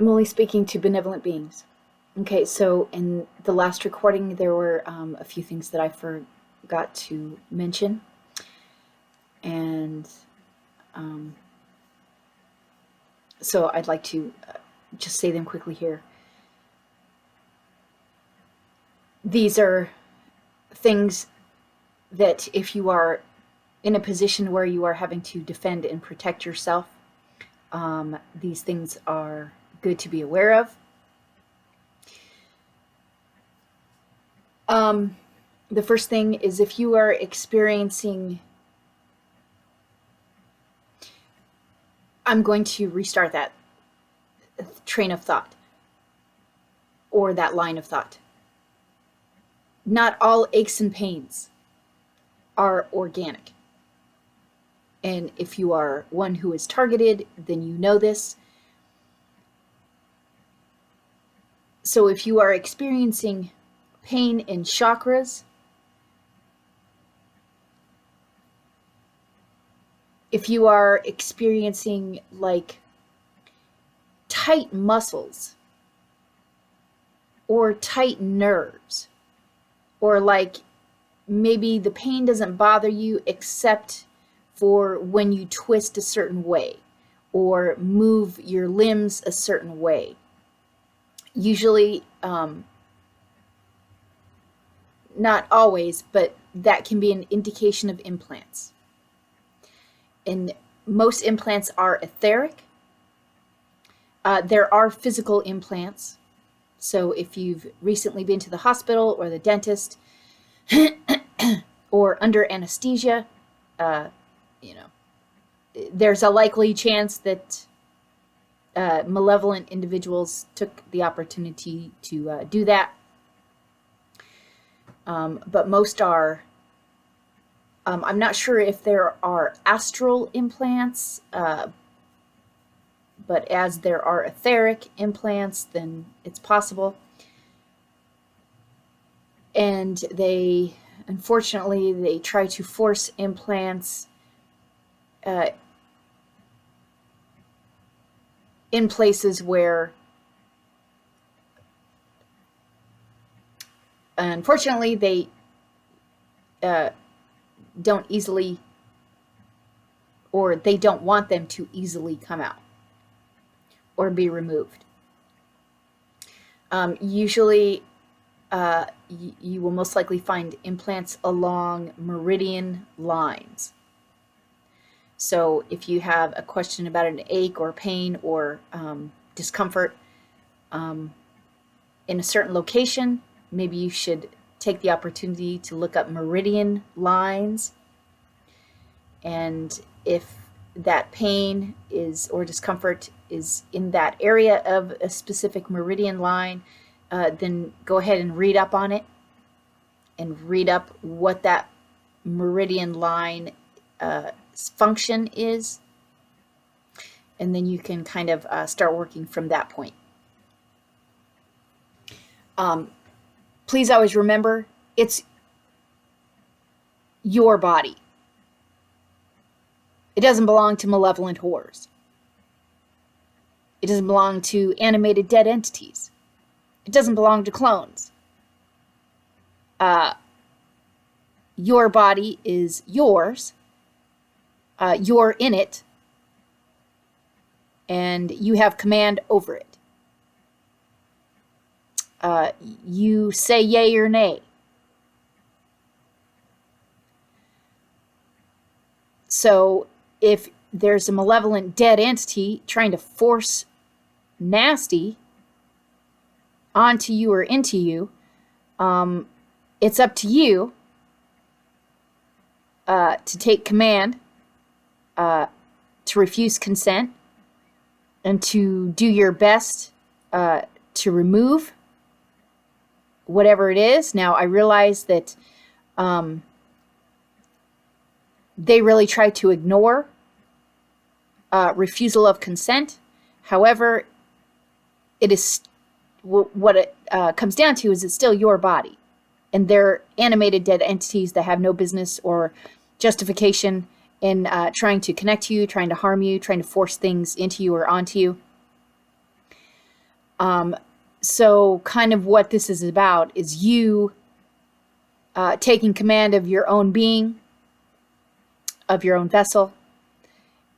I'm only speaking to benevolent beings. Okay, so in the last recording, there were a few things that I forgot to mention. And so I'd like to just say them quickly here. These are things that if you are in a position where you are having to defend and protect yourself, these things are good to be aware of. The first thing is if you are experiencing, I'm going to restart that train of thought or that line of thought. Not all aches and pains are organic. And if you are one who is targeted, then you know this. So if you are experiencing pain in chakras, if you are experiencing like tight muscles or tight nerves, or like maybe the pain doesn't bother you except for when you twist a certain way or move your limbs a certain way. Usually, not always, but that can be an indication of implants. And most implants are etheric. There are physical implants. So if you've recently been to the hospital or the dentist or under anesthesia, there's a likely chance that malevolent individuals took the opportunity to do that. But most are, I'm not sure if there are astral implants, but as there are etheric implants, then it's possible. And they, unfortunately, they try to force implants in places where, unfortunately, they don't easily, or they don't want them to easily come out or be removed. Usually, you will most likely find implants along meridian lines. So if you have a question about an ache or pain or discomfort in a certain location, maybe you should take the opportunity to look up meridian lines. And if that pain is or discomfort is in that area of a specific meridian line, then go ahead and read up on it and read up what that meridian line function is. And then you can kind of start working from that point. Please always remember, it's your body. It doesn't belong to malevolent whores. It doesn't belong to animated dead entities. It doesn't belong to clones. Your body is yours. You're in it. And you have command over it. You say yay or nay. So if there's a malevolent dead entity trying to force nasty onto you or into you, it's up to you to take command, to refuse consent, and to do your best to remove whatever it is. Now, I realize that they really try to ignore refusal of consent. However, it is what it comes down to is it's still your body. And they're animated dead entities that have no business or justification in trying to connect to you, trying to harm you, trying to force things into you or onto you. So kind of what this is about is you taking command of your own being, of your own vessel,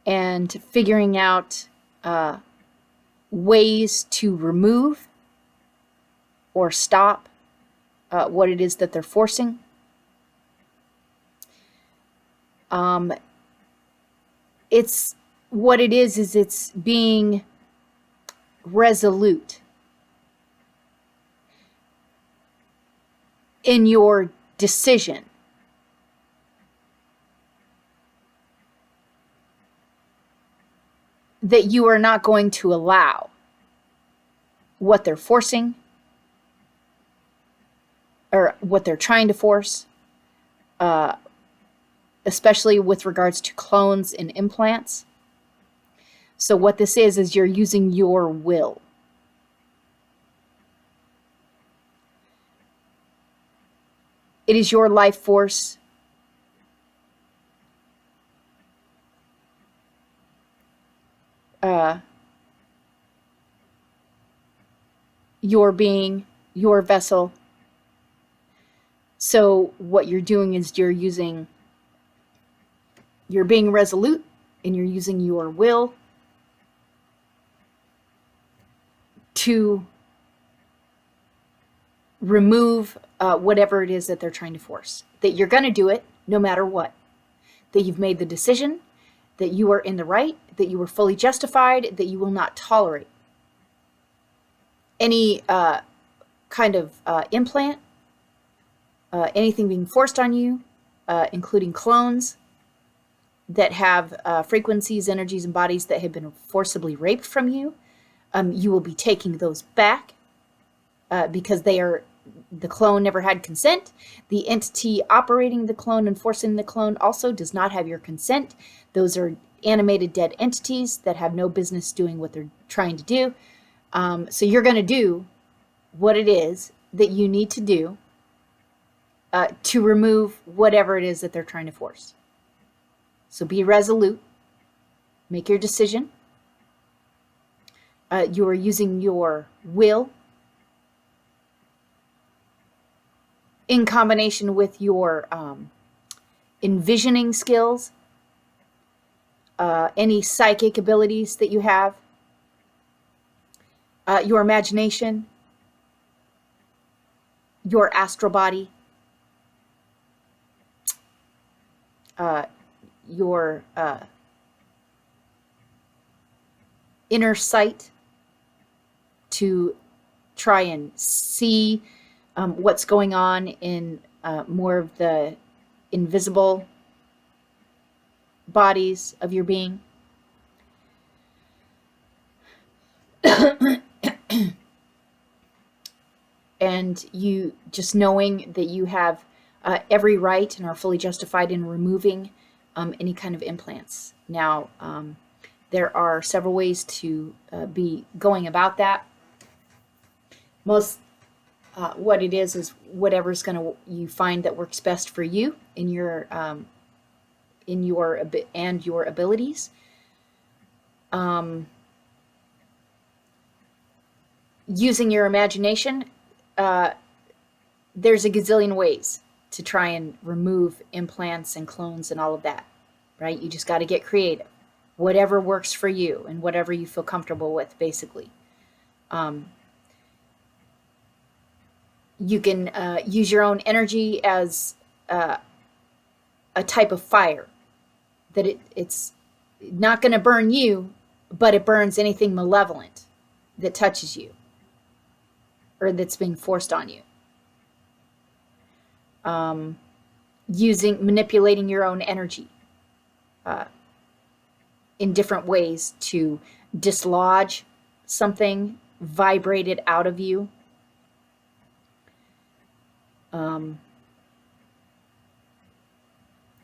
and figuring out ways to remove or stop what it is that they're forcing. It's what it is it's being resolute in your decision. That you are not going to allow what they're forcing or what they're trying to force, especially with regards to clones and implants. So what this is you're using your will. It is your life force. Your being, your vessel. So what you're doing is you're being resolute and you're using your will to remove whatever it is that they're trying to force. That you're going to do it no matter what. That you've made the decision, that you are in the right, that you were fully justified, that you will not tolerate any kind of implant, anything being forced on you, including clones that have frequencies, energies, and bodies that have been forcibly raped from you. You will be taking those back because the clone never had consent. The entity operating the clone and forcing the clone also does not have your consent. Those are animated dead entities that have no business doing what they're trying to do. So you're going to do what it is that you need to do to remove whatever it is that they're trying to force. So be resolute. Make your decision. You are using your will in combination with your envisioning skills, any psychic abilities that you have, your imagination, your astral body, your inner sight to try and see what's going on in more of the invisible bodies of your being. And you just knowing that you have every right and are fully justified in removing any kind of implants. Now, there are several ways to be going about that. Most what it is whatever's you find that works best for you in your abilities. Using your imagination, there's a gazillion ways to try and remove implants and clones and all of that, right? You just got to get creative. Whatever works for you and whatever you feel comfortable with, basically. You can use your own energy as a type of fire. That it's not going to burn you, but it burns anything malevolent that touches you or that's being forced on you. Manipulating your own energy in different ways to dislodge something, vibrate it out of you.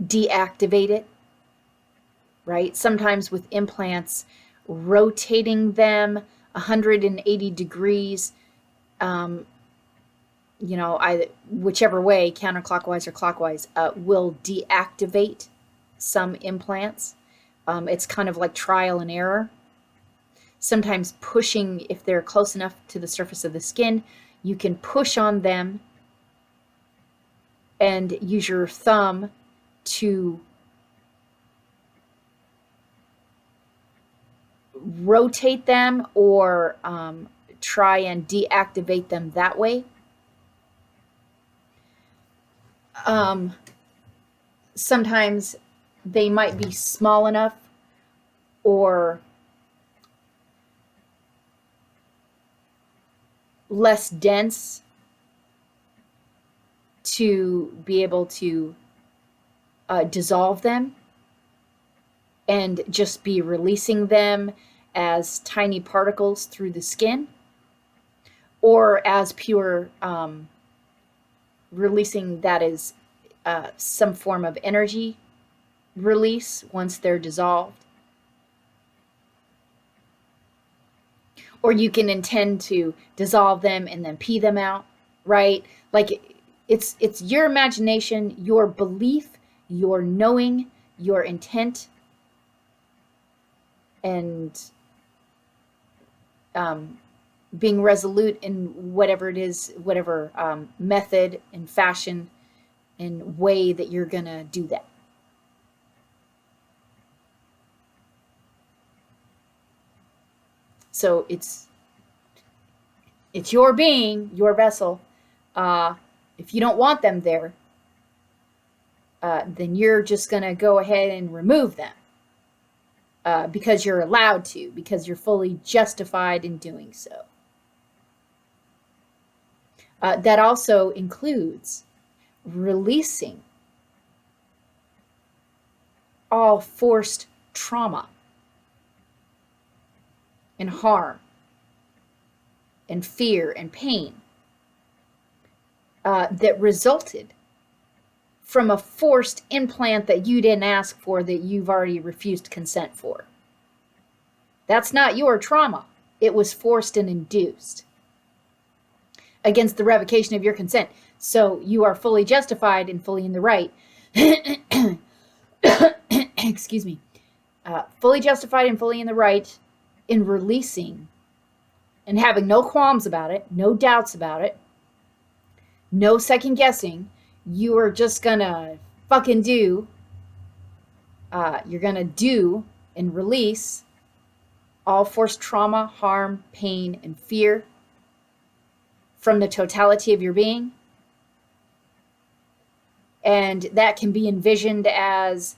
Deactivate it, right? Sometimes with implants, rotating them 180 degrees, whichever way, counterclockwise or clockwise, will deactivate some implants. It's kind of like trial and error. sometimes pushing, if they're close enough to the surface of the skin, you can push on them and use your thumb to rotate them or try and deactivate them that way. Sometimes they might be small enough or less dense to be able to dissolve them and just be releasing them as tiny particles through the skin, or as pure releasing that is some form of energy release once they're dissolved. Or you can intend to dissolve them and then pee them out, right? Like it's your imagination, your belief, your knowing, your intent, and being resolute in whatever it is, whatever method and fashion and way that you're gonna do that. So it's your being, your vessel. If you don't want them there, then you're just gonna go ahead and remove them because you're allowed to, because you're fully justified in doing so. That also includes releasing all forced trauma and harm and fear and pain that resulted from a forced implant that you didn't ask for, that you've already refused consent for. That's not your trauma. It was forced and induced against the revocation of your consent. So you are fully justified and fully in the right. Excuse me. Fully justified and fully in the right in releasing and having no qualms about it, no doubts about it, no second guessing. You are just gonna fucking do. You're gonna do and release all forced trauma, harm, pain, and fear from the totality of your being. And that can be envisioned as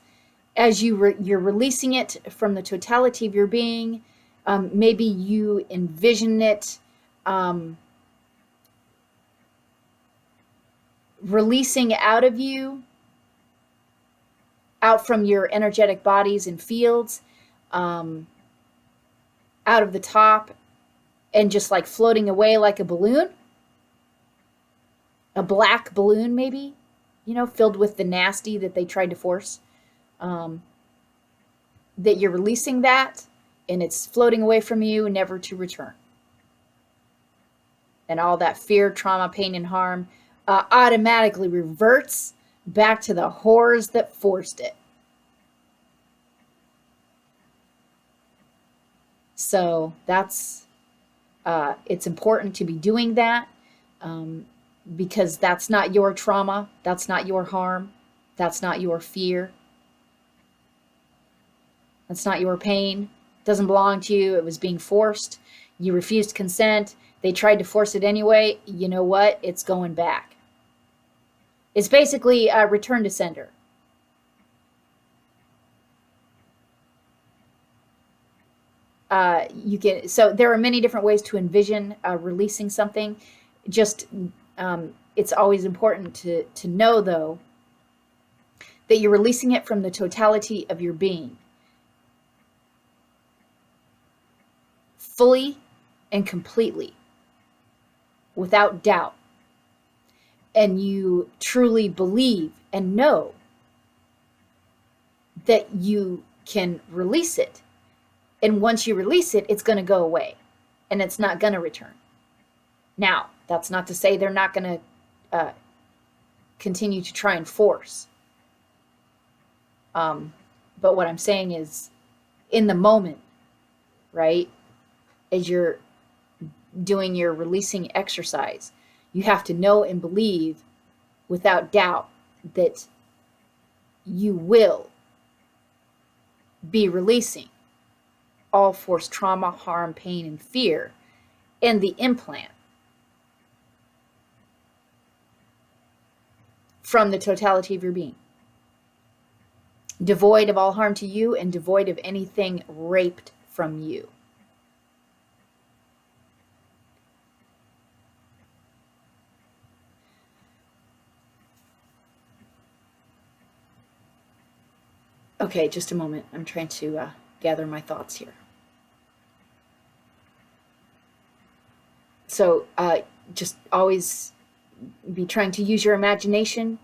you're releasing it from the totality of your being. Maybe you envision it releasing out of you, out from your energetic bodies and fields, out of the top, and just like floating away like a balloon, a black balloon maybe, filled with the nasty that they tried to force, that you're releasing that and it's floating away from you, never to return. And all that fear, trauma, pain, and harm automatically reverts back to the horrors that forced it. So that's, it's important to be doing that because that's not your trauma. That's not your harm. That's not your fear. That's not your pain. It doesn't belong to you. It was being forced. You refused consent. They tried to force it anyway. You know what? It's going back. It's basically a return to sender. So there are many different ways to envision releasing something. Just it's always important to know, though, that you're releasing it from the totality of your being, fully and completely, without doubt. And you truly believe and know that you can release it. And once you release it, it's going to go away and it's not going to return. Now, that's not to say they're not going to continue to try and force. But what I'm saying is, in the moment, right? as you're doing your releasing exercise. You have to know and believe without doubt that you will be releasing all forced trauma, harm, pain, and fear in the implant from the totality of your being, devoid of all harm to you and devoid of anything raped from you. Okay, just a moment. I'm trying to gather my thoughts here. So just always be trying to use your imagination.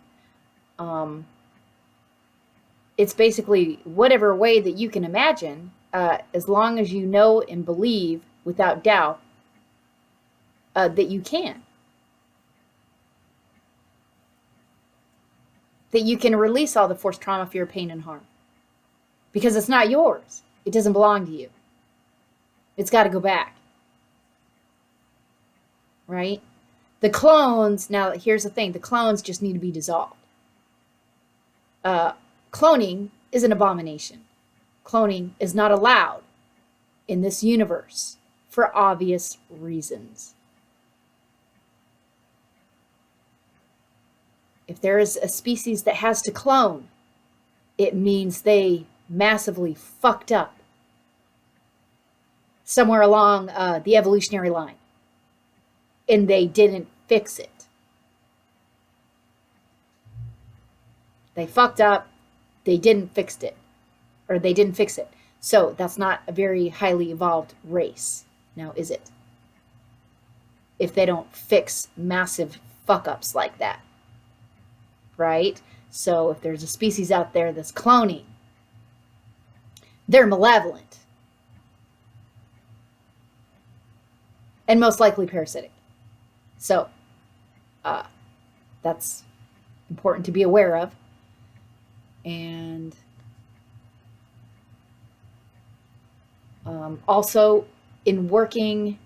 It's basically whatever way that you can imagine, as long as you know and believe without doubt that you can. That you can release all the forced trauma, fear, pain, and harm. Because it's not yours. It doesn't belong to you. It's got to go back. Right? The clones, now here's the thing, the clones just need to be dissolved. Cloning is an abomination. Cloning is not allowed in this universe for obvious reasons. If there is a species that has to clone, it means they massively fucked up somewhere along the evolutionary line, and they didn't fix it. They fucked up, they didn't fix it, or they didn't fix it. So that's not a very highly evolved race, now is it? If they don't fix massive fuck-ups like that, right? So if there's a species out there that's cloning, they're malevolent and most likely parasitic. So that's important to be aware of. And also in working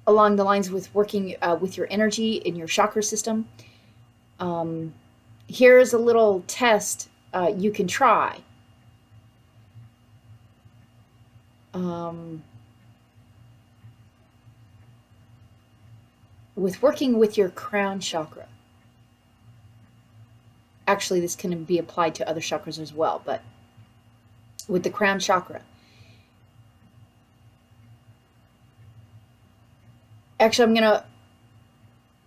along the lines with working with your energy in your chakra system, here's a little test you can try. With working with your crown chakra. Actually, this can be applied to other chakras as well, but with the crown chakra. Actually, I'm going to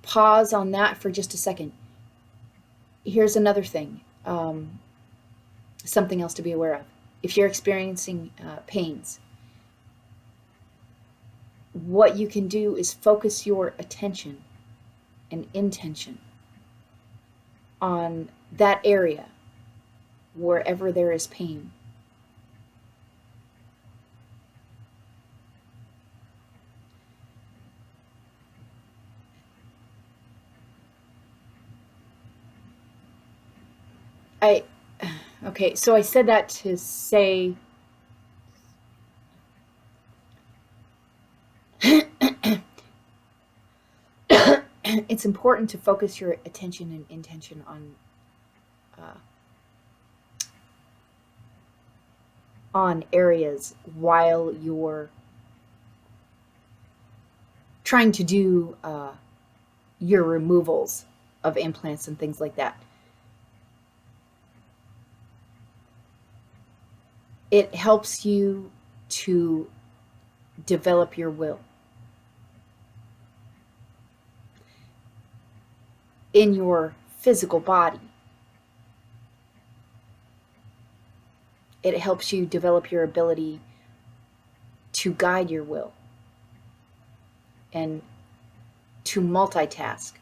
pause on that for just a second. Here's another thing, something else to be aware of. If you're experiencing pains, what you can do is focus your attention and intention on that area wherever there is pain. Okay, so I said that to say it's important to focus your attention and intention on areas while you're trying to do your removals of implants and things like that. It helps you to develop your will in your physical body. It helps you develop your ability to guide your will and to multitask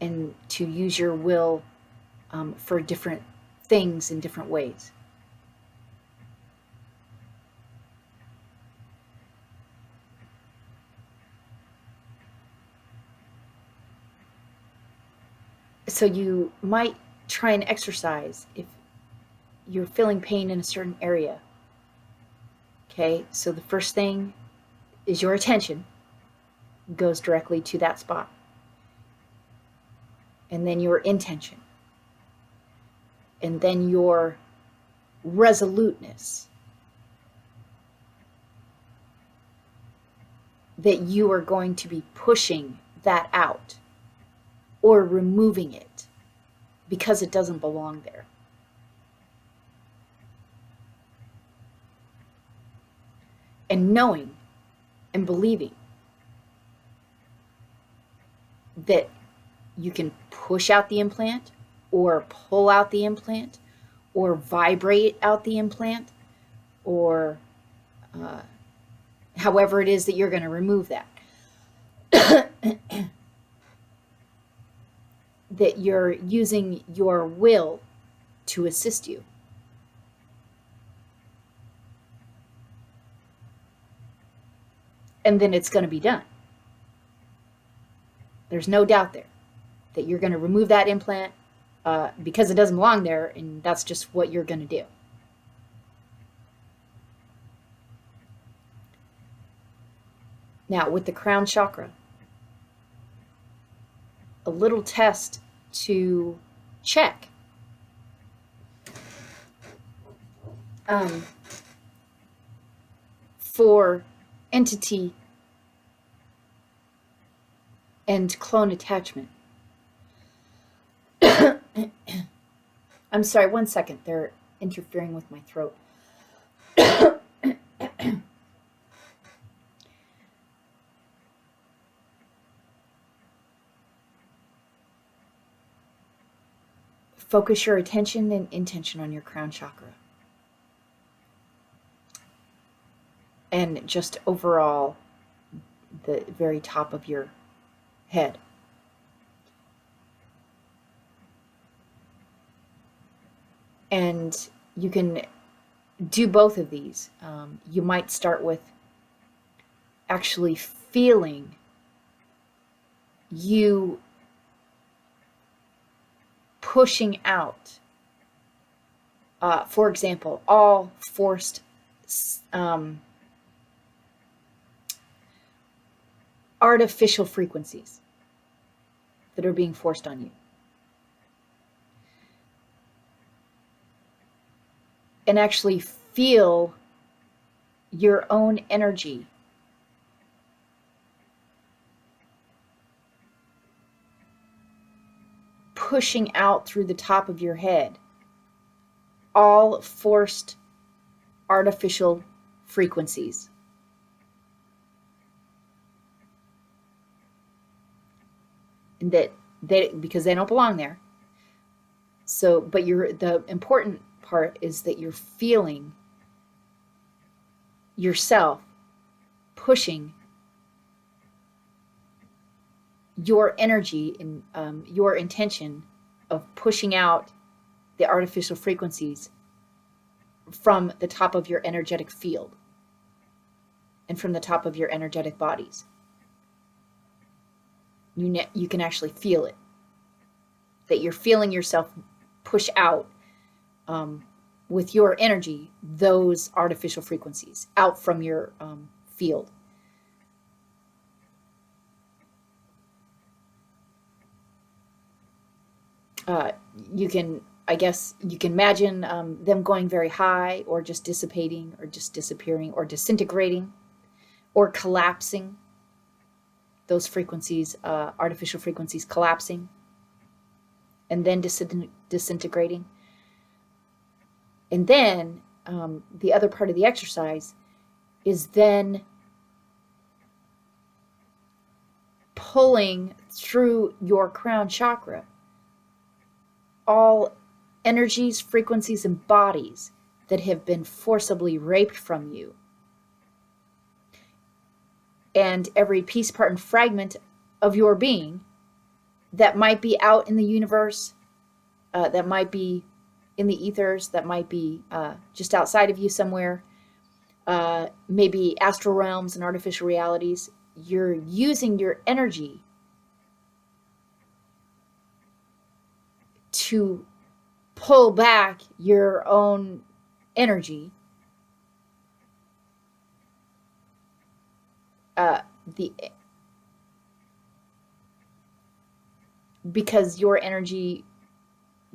and to use your will for different things in different ways. So you might try and exercise you're feeling pain in a certain area. Okay, so the first thing is your attention goes directly to that spot. And then your intention. And then your resoluteness that you are going to be pushing that out or removing it because it doesn't belong there. And knowing and believing that you can push out the implant or pull out the implant or vibrate out the implant or however it is that you're going to remove that. That you're using your will to assist you. And then it's going to be done. There's no doubt there that you're going to remove that implant because it doesn't belong there, and that's just what you're going to do. Now, with the crown chakra, a little test to check. For entity and clone attachment. I'm sorry, 1 second. They're interfering with my throat. Focus your attention and intention on your crown chakra. And just overall, the very top of your head. And you can do both of these. You might start with actually feeling you pushing out, for example, all forced artificial frequencies that are being forced on you. And actually feel your own energy pushing out through the top of your head all forced artificial frequencies. And that because they don't belong there. So, but the important part is that you're feeling yourself pushing your energy and your intention of pushing out the artificial frequencies from the top of your energetic field and from the top of your energetic bodies. You can actually feel it, that you're feeling yourself push out with your energy those artificial frequencies out from your field. You can imagine them going very high, or just dissipating, or just disappearing, or disintegrating, or collapsing. Those frequencies, artificial frequencies, collapsing and then disintegrating. And then the other part of the exercise is then pulling through your crown chakra all energies, frequencies, and bodies that have been forcibly raped from you. And every piece, part, and fragment of your being that might be out in the universe, that might be in the ethers, that might be just outside of you somewhere, maybe astral realms and artificial realities. You're using your energy to pull back your own energy, because your energy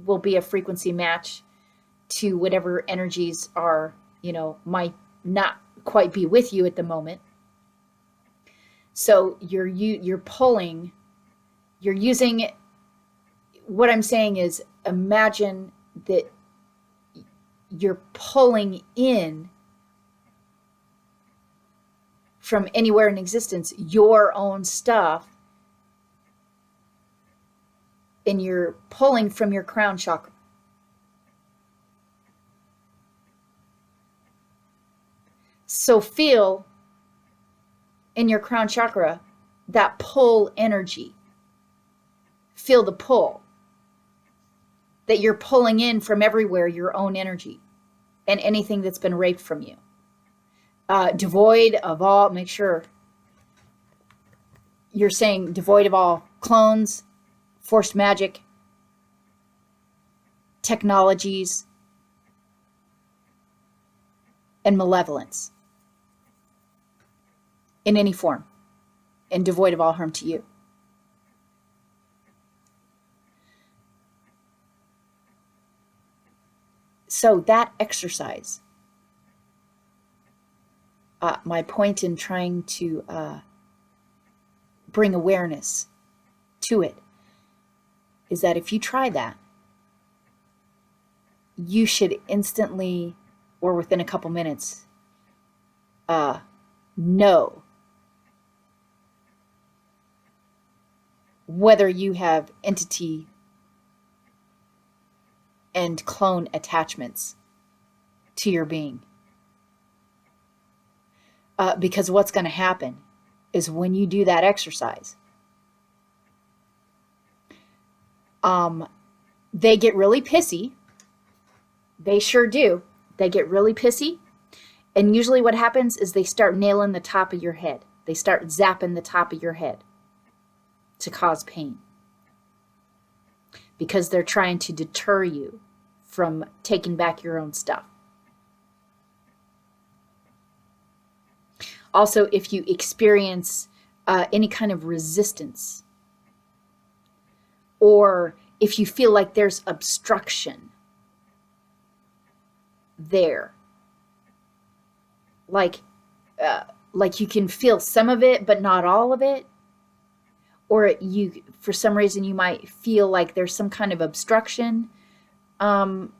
will be a frequency match to whatever energies are, might not quite be with you at the moment. So you're pulling, you're using, what I'm saying is, imagine that you're pulling in from anywhere in existence your own stuff, and you're pulling from your crown chakra. So feel in your crown chakra that pull energy. Feel the pull, that you're pulling in from everywhere your own energy and anything that's been raped from you. Devoid of all, make sure you're saying devoid of all clones, forced magic, technologies, and malevolence in any form, and devoid of all harm to you. So that exercise, my point in trying to bring awareness to it is that if you try that, you should instantly, or within a couple minutes, know whether you have entity and clone attachments to your being. Because what's going to happen is when you do that exercise, they get really pissy. They sure do. They get really pissy. And usually what happens is they start nailing the top of your head. They start zapping the top of your head to cause pain, because they're trying to deter you from taking back your own stuff. Also, if you experience any kind of resistance, or if you feel like there's obstruction there, like you can feel some of it but not all of it, or you, for some reason, you might feel like there's some kind of obstruction on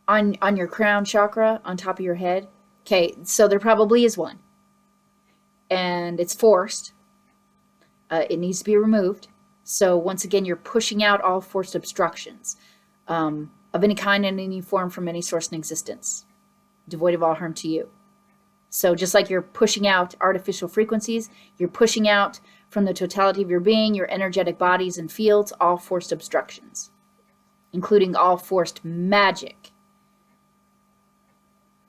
your crown chakra on top of your head. Okay, so there probably is one, and it's forced. It needs to be removed. So once again, you're pushing out all forced obstructions of any kind and any form from any source in existence, devoid of all harm to you. So just like you're pushing out artificial frequencies, you're pushing out from the totality of your being, your energetic bodies and fields, all forced obstructions, including all forced magic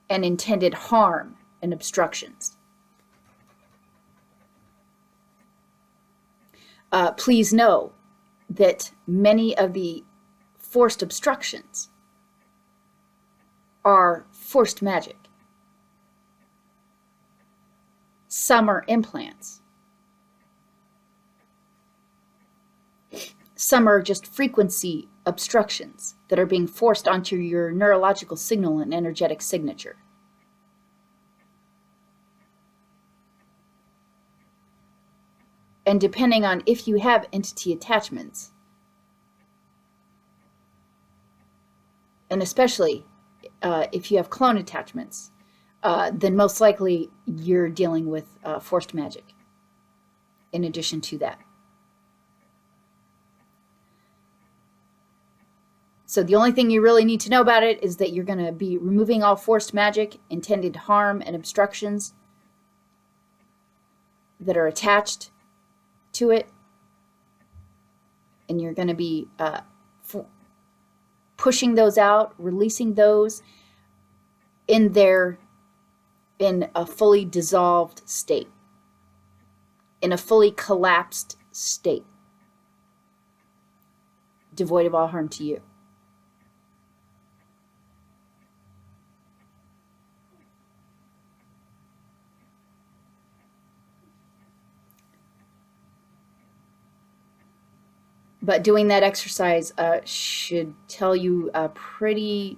and intended harm and obstructions. Please know that many of the forced obstructions are forced magic. Some are implants. Some are just frequency obstructions that are being forced onto your neurological signal and energetic signature. And depending on if you have entity attachments, and especially if you have clone attachments, then most likely you're dealing with forced magic in addition to that. So the only thing you really need to know about it is that you're going to be removing all forced magic, intended harm, and obstructions that are attached to it. And you're going to be pushing those out, releasing those in a fully dissolved state, in a fully collapsed state, devoid of all harm to you. But doing that exercise should tell you pretty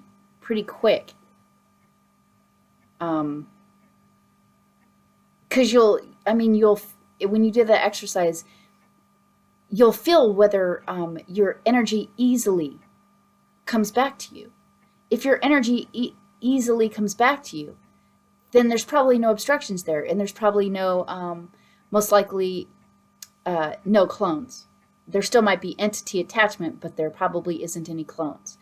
quick. Because when you do that exercise, you'll feel whether your energy easily comes back to you. If your energy easily comes back to you, then there's probably no obstructions there, and there's probably no, most likely, no clones. There still might be entity attachment, but there probably isn't any clones.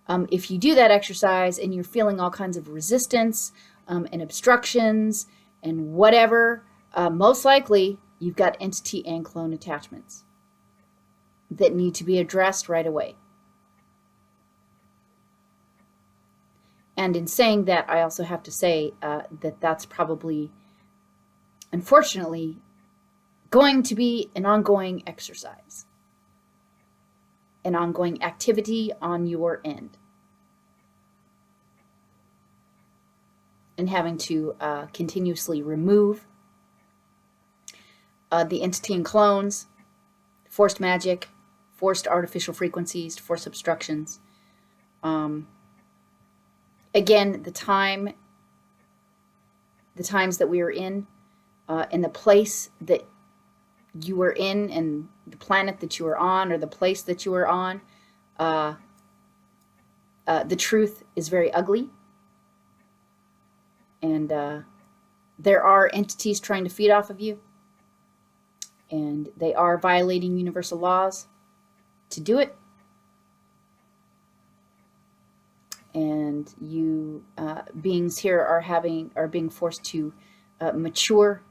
If you do that exercise and you're feeling all kinds of resistance and obstructions and whatever, most likely you've got entity and clone attachments that need to be addressed right away. And in saying that, I also have to say that that's probably, unfortunately, going to be an ongoing exercise, an ongoing activity on your end. And having to continuously remove the entity and clones, forced magic, forced artificial frequencies, forced obstructions. Again, the times that we are in, and the place that you were in, and the planet that you are on, or the place that you are on, the truth is very ugly. And there are entities trying to feed off of you, and they are violating universal laws to do it. And you beings here are being forced to mature,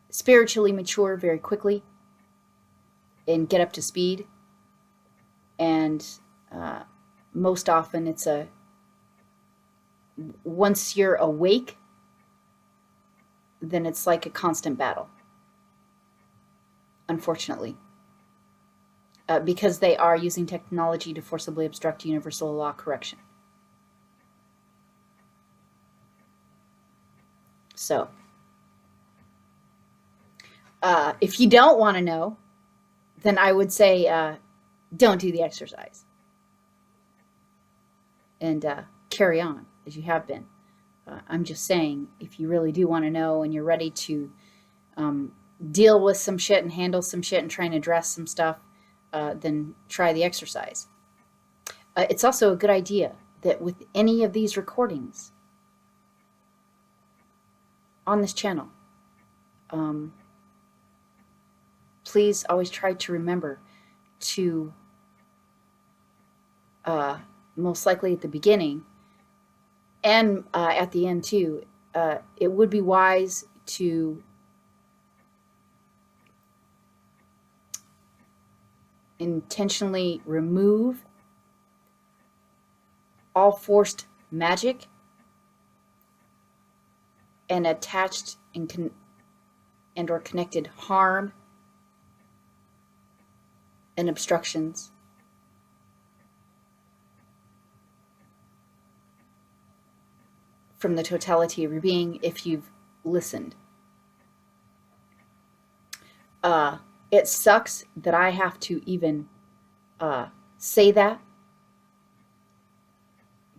spiritually mature very quickly, and get up to speed. And most often it's once you're awake, then it's like a constant battle, unfortunately, because they are using technology to forcibly obstruct universal law correction. So, if you don't want to know, then I would say don't do the exercise, and carry on as you have been. I'm just saying, if you really do want to know and you're ready to deal with some shit and handle some shit and try and address some stuff, then try the exercise. It's also a good idea that with any of these recordings on this channel, please always try to remember to, most likely at the beginning and at the end too, it would be wise to intentionally remove all forced magic and attached and or connected harm and obstructions from the totality of your being if you've listened. It sucks that I have to even say that,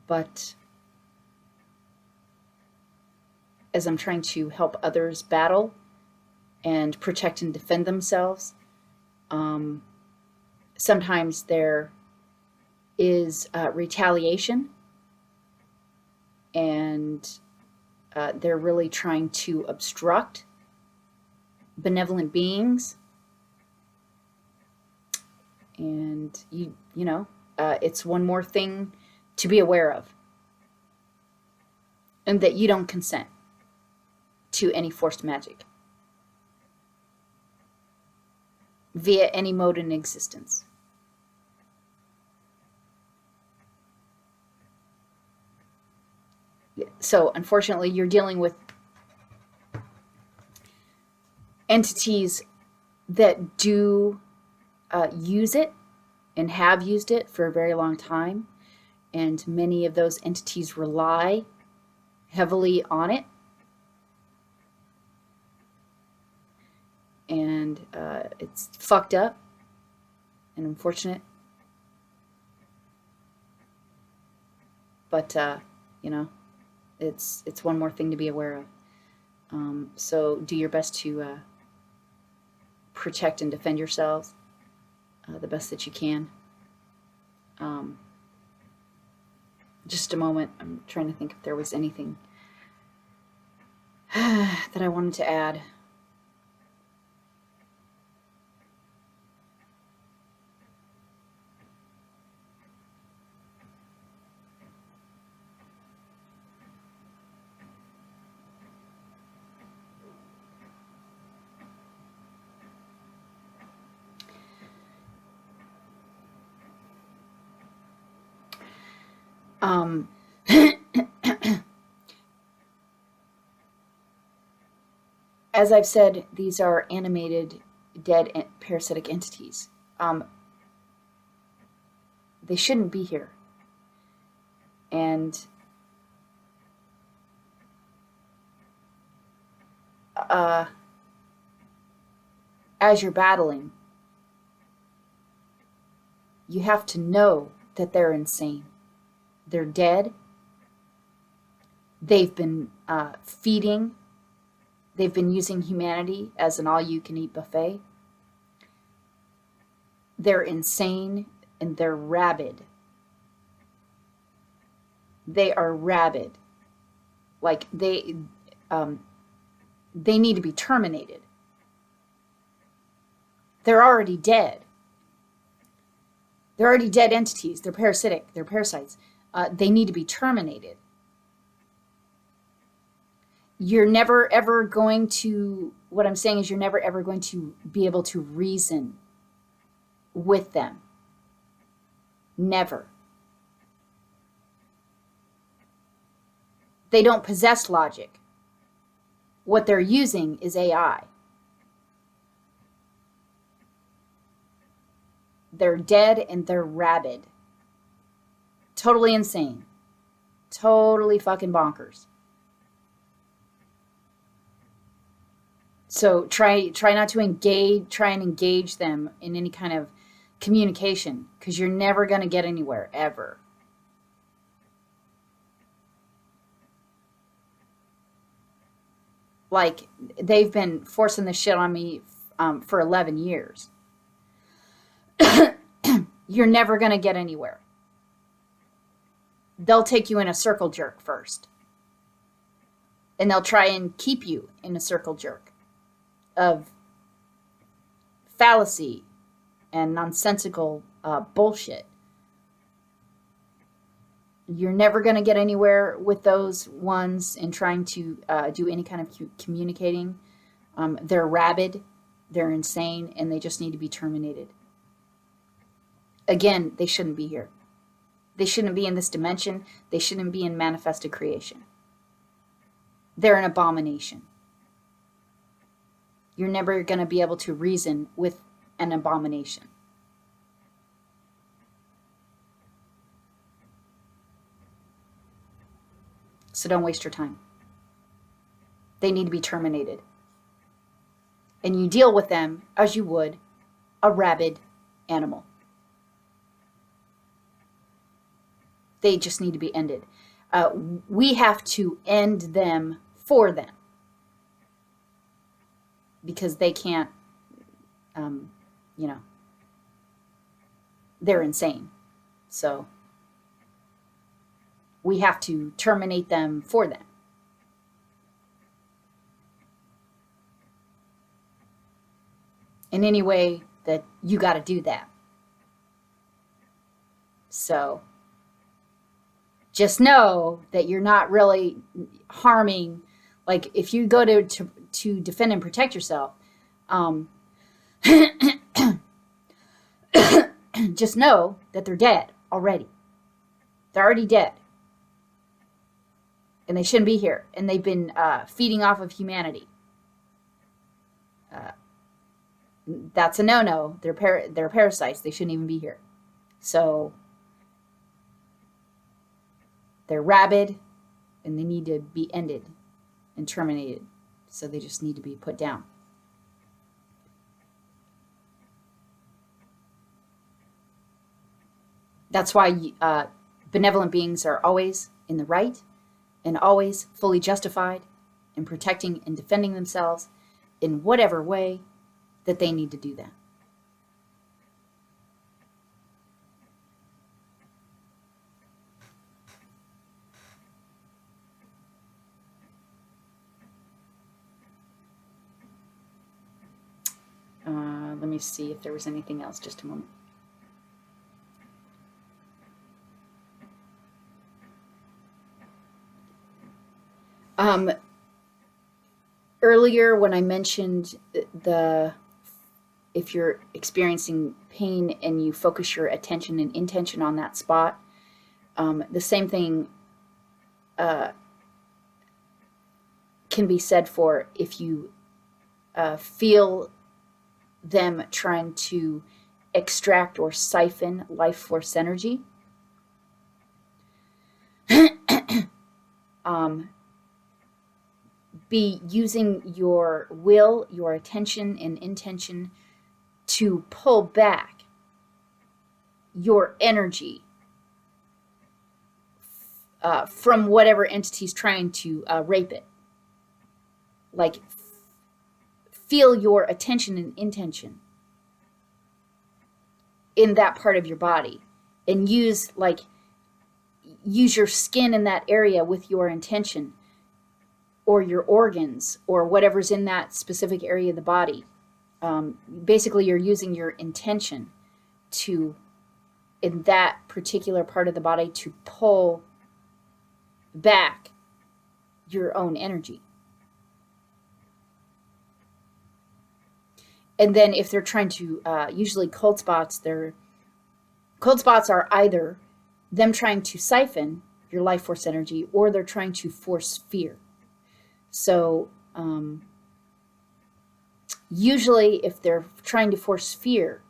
but as I'm trying to help others battle and protect and defend themselves, sometimes there is retaliation, and they're really trying to obstruct benevolent beings. And you know, it's one more thing to be aware of, and that you don't consent to any forced magic via any mode in existence. So unfortunately, you're dealing with entities that do use it and have used it for a very long time, and many of those entities rely heavily on it, and it's fucked up. and unfortunate. But, you know, it's one more thing to be aware of. So do your best to protect and defend yourselves the best that you can. Just a moment. I'm trying to think if there was anything that I wanted to add. As I've said, these are animated, dead, parasitic entities. They shouldn't be here. And as you're battling, you have to know that they're insane. They're dead. They've been feeding. They've been using humanity as an all-you-can-eat buffet. They're insane and they're rabid. They are rabid. Like they need to be terminated. They're already dead. They're already dead entities. They're parasitic. They're parasites. They need to be terminated. You're never ever going to, what I'm saying is you're never ever going to be able to reason with them. Never. They don't possess logic. What they're using is AI. They're dead and they're rabid. Totally insane. Totally fucking bonkers. So try not to try and engage them in any kind of communication, because you're never going to get anywhere, ever. Like, they've been forcing this shit on me for 11 years. You're never going to get anywhere. They'll take you in a circle jerk first. And they'll try and keep you in a circle jerk of fallacy and nonsensical bullshit. You're never going to get anywhere with those ones in trying to do any kind of communicating. They're rabid, they're insane, and they just need to be terminated. Again, they shouldn't be here. They shouldn't be in this dimension. They shouldn't be in manifested creation. They're an abomination. You're never going to be able to reason with an abomination. So don't waste your time. They need to be terminated. And you deal with them as you would a rabid animal. They just need to be ended. We have to end them for them. Because they can't, they're insane. So we have to terminate them for them. In any way that you got to do that. So just know that you're not really harming. Like, if you go to defend and protect yourself, just know that they're dead already. They're already dead. And they shouldn't be here. And they've been feeding off of humanity. That's a no-no. They're parasites. They shouldn't even be here. So they're rabid, and they need to be ended and terminated. So they just need to be put down. That's why benevolent beings are always in the right and always fully justified in protecting and defending themselves in whatever way that they need to do that. Let me see if there was anything else. Just a moment. Earlier when I mentioned if you're experiencing pain and you focus your attention and intention on that spot, the same thing can be said for if you feel them trying to extract or siphon life force energy. Be using your will, your attention and intention to pull back your energy from whatever entity's trying to rape it. Like, feel your attention and intention in that part of your body, and use your skin in that area with your intention, or your organs, or whatever's in that specific area of the body. Basically, you're using your intention to, in that particular part of the body, to pull back your own energy. And then if they're trying to, usually cold spots are either them trying to siphon your life force energy, or they're trying to force fear. So usually if they're trying to force fear,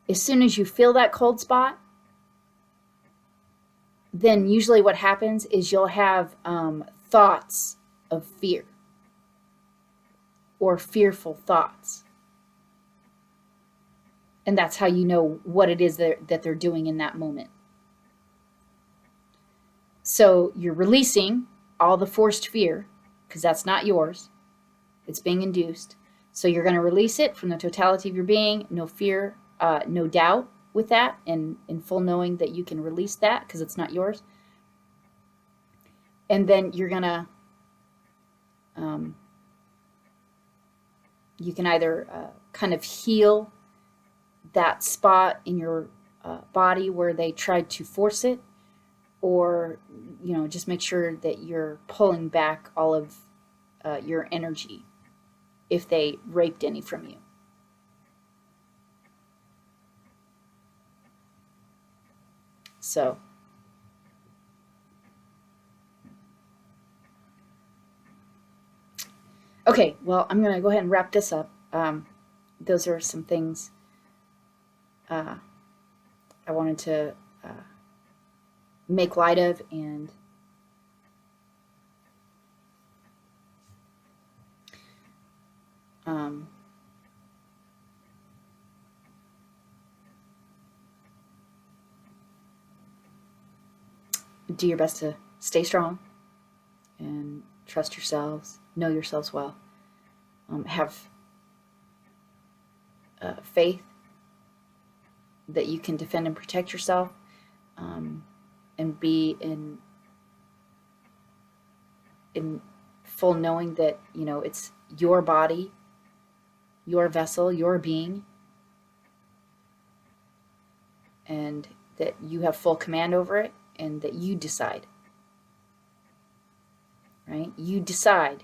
as soon as you feel that cold spot, then usually what happens is you'll have thoughts of fear or fearful thoughts. And that's how you know what it is that they're doing in that moment. So you're releasing all the forced fear, because that's not yours. It's being induced. So you're going to release it from the totality of your being. No fear, no doubt with that, and in full knowing that you can release that because it's not yours. And then you're going to, you can either kind of heal that spot in your body where they tried to force it, or just make sure that you're pulling back all of your energy if they raped any from you. So okay, well, I'm going to go ahead and wrap this up. Those are some things I wanted to make light of, and do your best to stay strong and trust yourselves, know yourselves well, have faith that you can defend and protect yourself, and be in full knowing that it's your body, your vessel, your being, and that you have full command over it, and that you decide, right? You decide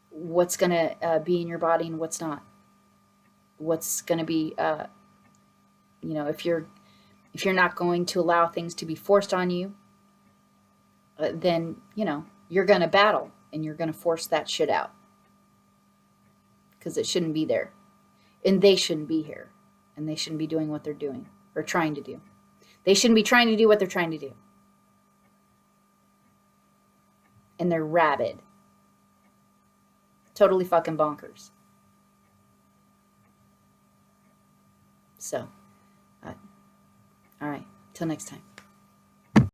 what's going to be in your body and what's not. What's going to be, if you're not going to allow things to be forced on you, then, you're going to battle and you're going to force that shit out, because it shouldn't be there, and they shouldn't be here, and they shouldn't be doing what they're doing or trying to do. They shouldn't be trying to do what they're trying to do. And they're rabid. Totally fucking bonkers. So, all right. Till next time.